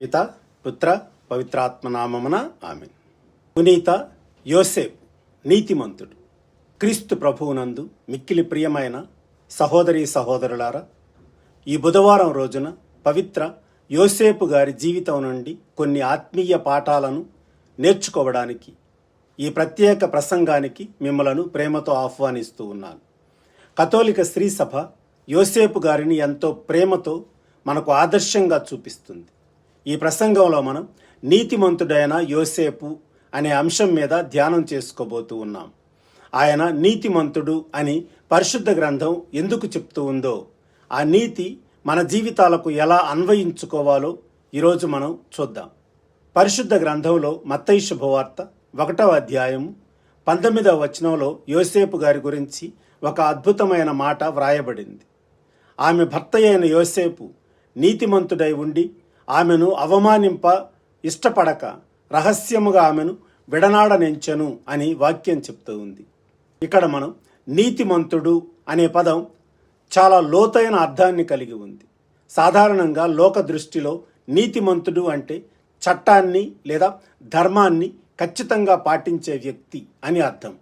పిత పుత్ర పవిత్రాత్మనామమున ఆమేన్. పునీత యోసేపు నీతిమంతుడు. క్రీస్తు ప్రభువునందు మిక్కిలి ప్రియమైన సహోదరీ సహోదరులారా, ఈ బుధవారం రోజున పవిత్ర యోసేపు గారి జీవితం నుండి కొన్ని ఆత్మీయ పాఠాలను నేర్చుకోవడానికి ఈ ప్రత్యేక ప్రసంగానికి మిమ్మలను ప్రేమతో ఆహ్వానిస్తూ ఉన్నాను. కథోలిక స్త్రీ సభ యోసేపు గారిని ఎంతో ప్రేమతో మనకు ఆదర్శంగా చూపిస్తుంది. ఈ ప్రసంగంలో మనం నీతిమంతుడైన యోసేపు అనే అంశం మీద ధ్యానం చేసుకోబోతూ ఉన్నాం. ఆయన నీతిమంతుడు అని పరిశుద్ధ గ్రంథం ఎందుకు చెప్తూ ఉందో, ఆ నీతి మన జీవితాలకు ఎలా అన్వయించుకోవాలో ఈరోజు మనం చూద్దాం. పరిశుద్ధ గ్రంథంలో మత్తయి శుభవార్త 1వ అధ్యాయము 19వ వచనంలో యోసేపు గారి గురించి ఒక అద్భుతమైన మాట వ్రాయబడింది. ఆమె భర్త అయిన యోసేపు నీతిమంతుడై ఉండి ఆమెను అవమానింప ఇష్టపడక రహస్యముగా ఆమెను విడనాడనించెను అని వాక్యం చెప్తూ ఉంది. ఇక్కడ మనం నీతిమంతుడు అనే పదం చాలా లోతైన అర్థాన్ని కలిగి ఉంది. సాధారణంగా లోక దృష్టిలో నీతిమంతుడు అంటే చట్టాన్ని లేదా ధర్మాన్ని ఖచ్చితంగా పాటించే వ్యక్తి అని అర్థం.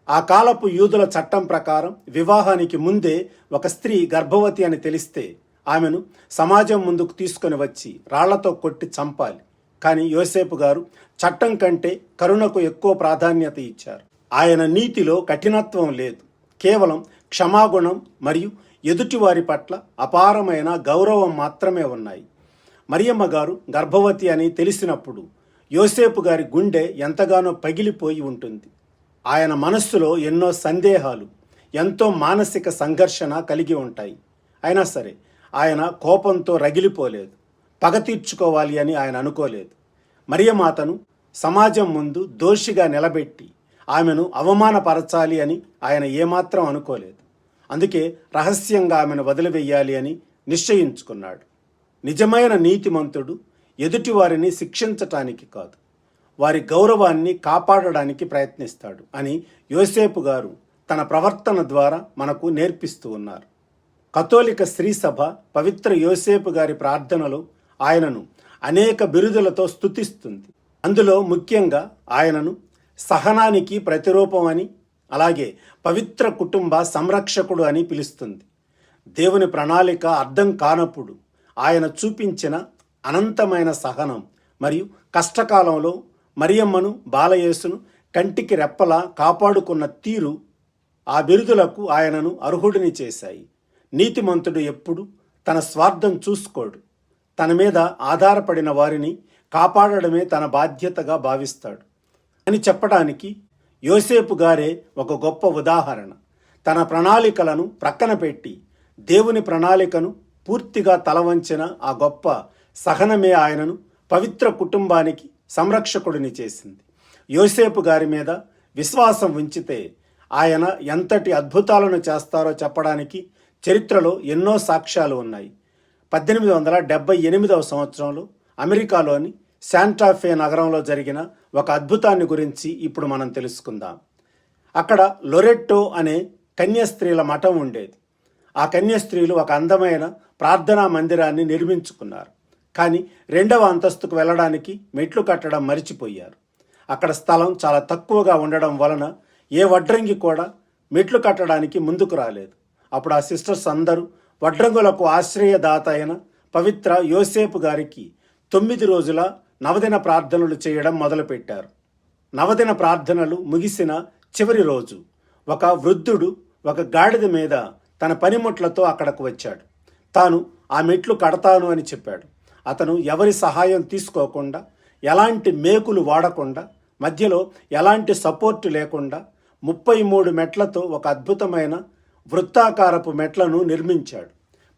ఆ కాలపు యూదుల చట్టం ప్రకారం వివాహానికి ముందే ఒక స్త్రీ గర్భవతి అని తెలిస్తే ఆమెను సమాజం ముందుకు తీసుకొని వచ్చి రాళ్లతో కొట్టి చంపాలి. కానీ యోసేపు గారు చట్టం కంటే కరుణకు ఎక్కువ ప్రాధాన్యత ఇచ్చారు. ఆయన నీతిలో కఠినత్వం లేదు, కేవలం క్షమాగుణం మరియు ఎదుటివారి పట్ల అపారమైన గౌరవం మాత్రమే ఉన్నాయి. మరియమ్మ గారు గర్భవతి అని తెలిసినప్పుడు యోసేపు గారి గుండె ఎంతగానో పగిలిపోయి ఉంటుంది. ఆయన మనస్సులో ఎన్నో సందేహాలు, ఎంతో మానసిక సంఘర్షణ కలిగి ఉంటాయి. అయినా సరే ఆయన కోపంతో రగిలిపోలేదు, పగ తీర్చుకోవాలి అని ఆయన అనుకోలేదు. మరియమాతను సమాజం ముందు దోషిగా నిలబెట్టి ఆమెను అవమానపరచాలి అని ఆయన ఏమాత్రం అనుకోలేదు. అందుకే రహస్యంగా ఆమెను వదిలివేయాలి అని నిశ్చయించుకున్నాడు. నిజమైన నీతిమంతుడు ఎదుటివారిని శిక్షించటానికి కాదు, వారి గౌరవాన్ని కాపాడడానికి ప్రయత్నిస్తాడు అని యోసేపు గారు తన ప్రవర్తన ద్వారా మనకు నేర్పిస్తూ ఉన్నారు. కథోలిక స్త్రీ సభ పవిత్ర యోసేపు గారి ప్రార్థనలో ఆయనను అనేక బిరుదులతో స్తుతిస్తుంది. అందులో ముఖ్యంగా ఆయనను సహనానికి ప్రతిరూపం అని, అలాగే పవిత్ర కుటుంబ సంరక్షకుడు అని పిలుస్తుంది. దేవుని ప్రణాళిక అర్థం కానప్పుడు ఆయన చూపించిన అనంతమైన సహనం మరియు కష్టకాలంలో మరియమ్మను బాలయేసును కంటికి రెప్పలా కాపాడుకున్న తీరు ఆ బిరుదులకు ఆయనను అర్హుడిని చేశాయి. నీతిమంతుడు ఎప్పుడు తన స్వార్థం చూసుకోడు, తన మీద ఆధారపడిన వారిని కాపాడడమే తన బాధ్యతగా భావిస్తాడు అని చెప్పడానికి యోసేపు గారే ఒక గొప్ప ఉదాహరణ. తన ప్రణాళికలను ప్రక్కన పెట్టి దేవుని ప్రణాళికను పూర్తిగా తలవంచిన ఆ గొప్ప సహనమే ఆయనను పవిత్ర కుటుంబానికి సంరక్షకుడిని చేసింది. యోసేపు గారి మీద విశ్వాసం ఉంచితే ఆయన ఎంతటి అద్భుతాలను చేస్తారో చెప్పడానికి చరిత్రలో ఎన్నో సాక్ష్యాలు ఉన్నాయి. 1878వ సంవత్సరంలో అమెరికాలోని శాంటాఫే నగరంలో జరిగిన ఒక అద్భుతాన్ని గురించి ఇప్పుడు మనం తెలుసుకుందాం. అక్కడ లొరెట్టో అనే కన్యాస్త్రీల మఠం ఉండేది. ఆ కన్యాస్త్రీలు ఒక అందమైన ప్రార్థనా మందిరాన్ని నిర్మించుకున్నారు. కానీ 2వ అంతస్తుకు వెళ్ళడానికి మెట్లు కట్టడం మరిచిపోయారు. అక్కడ స్థలం చాలా తక్కువగా ఉండడం వలన ఏ వడ్రంగి కూడా మెట్లు కట్టడానికి ముందుకు రాలేదు. అప్పుడు ఆ సిస్టర్స్ అందరూ వడ్రంగులకు ఆశ్రయదాత అయిన పవిత్ర యోసేపు గారికి 9 రోజుల నవదిన ప్రార్థనలు చేయడం మొదలుపెట్టారు. నవదిన ప్రార్థనలు ముగిసిన చివరి రోజు ఒక వృద్ధుడు ఒక గాడిద మీద తన పనిముట్లతో అక్కడకు వచ్చాడు. తాను ఆ మెట్లు కడతాను అని చెప్పాడు. అతను ఎవరి సహాయం తీసుకోకుండా, ఎలాంటి మేకులు వాడకుండా, మధ్యలో ఎలాంటి సపోర్టు లేకుండా 33 మెట్లతో ఒక అద్భుతమైన వృత్తాకారపు మెట్లను నిర్మించాడు.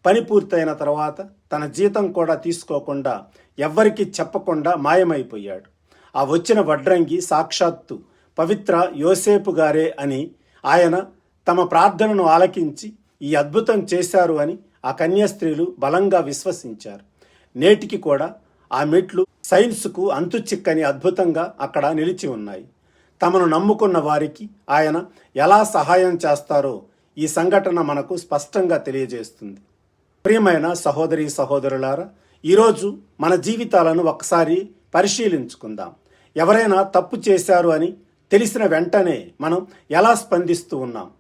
పని పూర్తయిన తర్వాత తన జీతం కూడా తీసుకోకుండా, ఎవ్వరికీ చెప్పకుండా మాయమైపోయాడు. ఆ వచ్చిన వడ్రంగి సాక్షాత్తు పవిత్ర యోసేపు గారే అని, ఆయన తమ ప్రార్థనను ఆలకించి ఈ అద్భుతం చేశారు అని ఆ కన్యాస్త్రీలు బలంగా విశ్వసించారు. నేటికి కూడా ఆ మెట్లు సైన్స్కు అంతుచిక్కని అద్భుతంగా అక్కడ నిలిచి ఉన్నాయి. తమను నమ్ముకున్న వారికి ఆయన ఎలా సహాయం చేస్తారో ఈ సంఘటన మనకు స్పష్టంగా తెలియజేస్తుంది. ప్రియమైన సహోదరీ సహోదరులారా, ఈరోజు మన జీవితాలను ఒకసారి పరిశీలించుకుందాం. ఎవరైనా తప్పు చేశారు అని తెలిసిన వెంటనే మనం ఎలా స్పందిస్తూ ఉన్నాం?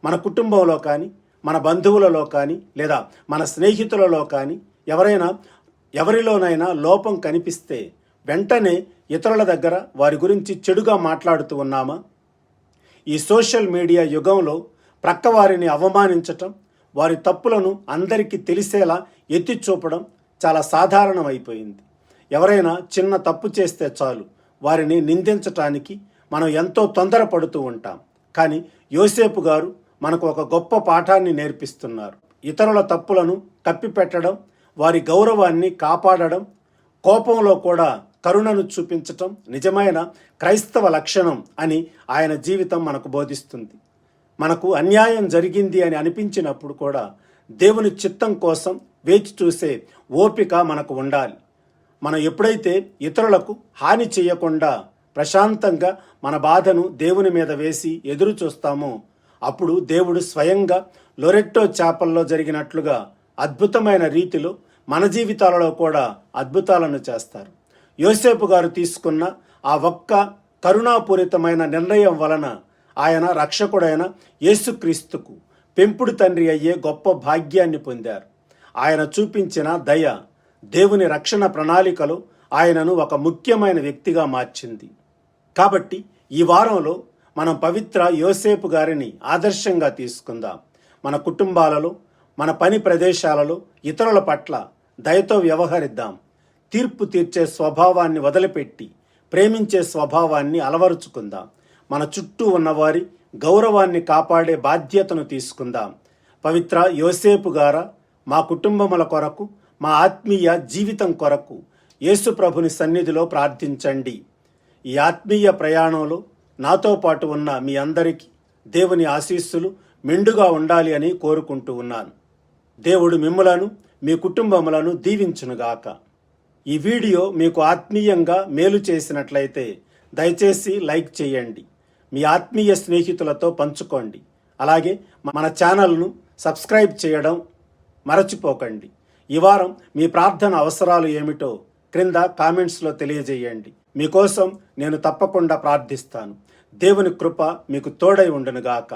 మన కుటుంబంలో కానీ, మన బంధువులలో కానీ, లేదా మన స్నేహితులలో కానీ ఎవరిలోనైనా లోపం కనిపిస్తే వెంటనే ఇతరుల దగ్గర వారి గురించి చెడుగా మాట్లాడుతూ ఉన్నామా? ఈ సోషల్ మీడియా యుగంలో ప్రక్కవారిని అవమానించటం, వారి తప్పులను అందరికీ తెలిసేలా ఎత్తి చూపడం చాలా సాధారణమైపోయింది. ఎవరైనా చిన్న తప్పు చేస్తే చాలు వారిని నిందించటానికి మనం ఎంతో తొందరపడుతూ ఉంటాం. కానీ యోసేపు గారు మనకు ఒక గొప్ప పాఠాన్ని నేర్పిస్తున్నారు. ఇతరుల తప్పులను కప్పిపెట్టడం, వారి గౌరవాన్ని కాపాడడం, కోపంలో కూడా కరుణను చూపించటం నిజమైన క్రైస్తవ లక్షణం అని ఆయన జీవితం మనకు బోధిస్తుంది. మనకు అన్యాయం జరిగింది అని అనిపించినప్పుడు కూడా దేవుని చిత్తం కోసం వేచి చూసే ఓపిక మనకు ఉండాలి. మనం ఎప్పుడైతే ఇతరులకు హాని చేయకుండా ప్రశాంతంగా మన బాధను దేవుని మీద వేసి ఎదురు చూస్తామో అప్పుడు దేవుడు స్వయంగా లొరెట్టో చేపల్లో జరిగినట్లుగా అద్భుతమైన రీతిలో మన జీవితాలలో కూడా అద్భుతాలను చేస్తారు. యోసేపు గారు తీసుకున్న ఆ ఒక్క కరుణాపూరితమైన నిర్ణయం వలన ఆయన రక్షకుడైన యేసుక్రీస్తుకు పెంపుడు తండ్రి అయ్యే గొప్ప భాగ్యాన్ని పొందారు. ఆయన చూపించిన దయ దేవుని రక్షణ ప్రణాళికలో ఆయనను ఒక ముఖ్యమైన వ్యక్తిగా మార్చింది. కాబట్టి ఈ వారంలో మనం పవిత్ర యోసేపు గారిని ఆదర్శంగా తీసుకుందాం. మన కుటుంబాలలో, మన పని ప్రదేశాలలో ఇతరుల పట్ల దయతో వ్యవహరిద్దాం. తీర్పు తీర్చే స్వభావాన్ని వదిలిపెట్టి ప్రేమించే స్వభావాన్ని అలవరుచుకుందాం. మన చుట్టూ ఉన్నవారి గౌరవాన్ని కాపాడే బాధ్యతను తీసుకుందాం. పవిత్ర యోసేపు గారా, మా కుటుంబముల కొరకు, మా ఆత్మీయ జీవితం కొరకు యేసు ప్రభుని సన్నిధిలో ప్రార్థించండి. ఈ ఆత్మీయ ప్రయాణంలో నాతో పాటు ఉన్న మీ అందరికీ దేవుని ఆశీస్సులు మెండుగా ఉండాలి అని కోరుకుంటూ ఉన్నాను. దేవుడు మిమ్ములను, మీ కుటుంబములను దీవించునుగాక. ఈ వీడియో మీకు ఆత్మీయంగా మేలు చేసినట్లయితే దయచేసి లైక్ చేయండి. మీ ఆత్మీయ స్నేహితులతో పంచుకోండి. అలాగే మన ఛానల్ను సబ్స్క్రైబ్ చేయడం మరచిపోకండి. ఈ వారం మీ ప్రార్థన అవసరాలు ఏమిటో క్రింద కామెంట్స్లో తెలియజేయండి. మీకోసం నేను తప్పకుండా ప్రార్థిస్తాను. దేవుని కృప మీకు తోడై ఉండునుగాక.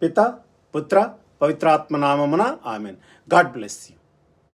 పిత, పుత్ర, పవిత్రాత్మ నామమున ఆమెన్. God bless you.